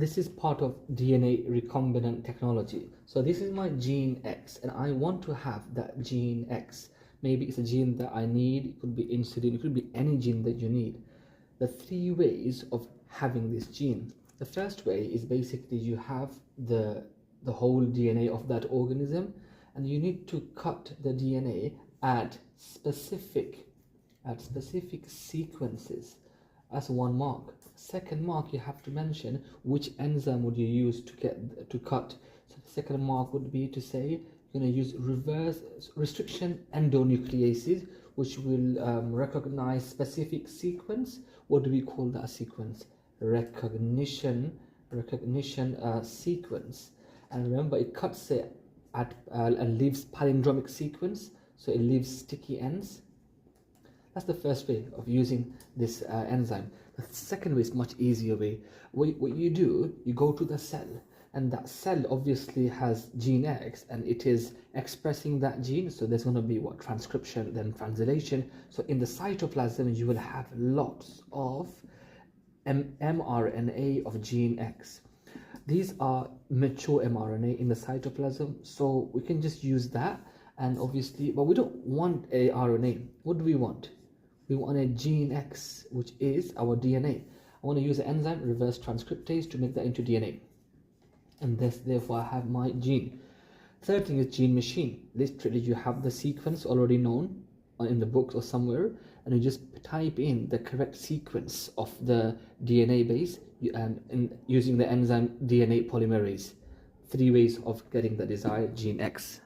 this is part of DNA recombinant technology. So this is my gene X, and I want to have that gene X. Maybe it's a gene that I need. It could be insulin. It could be any gene that you need. The three ways of having this gene. The first way is basically you have the whole DNA of that organism, and you need to cut the DNA at specific sequences as one mark. Second mark, you have to mention which enzyme would you use to cut. So the second mark would be to say you're going to use reverse restriction endonucleases, which will recognize specific sequence. What do we call that sequence? Recognition sequence. And remember, it cuts it at and leaves palindromic sequence, so it leaves sticky ends. That's the first way of using this enzyme. The second way is much easier way. What you do, you go to the cell, and that cell obviously has gene X, and it is expressing that gene. So there's going to be what? Transcription, then translation. So in the cytoplasm, you will have lots of mRNA of gene X. These are mature mRNA in the cytoplasm, so we can just use that. And obviously, but we don't want a RNA. What do we want? We want a gene X, which is our DNA. I want to use an enzyme, reverse transcriptase, to make that into DNA. And therefore, I have my gene. Third thing is gene machine. Literally, you have the sequence already known in the books or somewhere, and you just type in the correct sequence of the DNA base and using the enzyme DNA polymerase. Three ways of getting the desired gene X.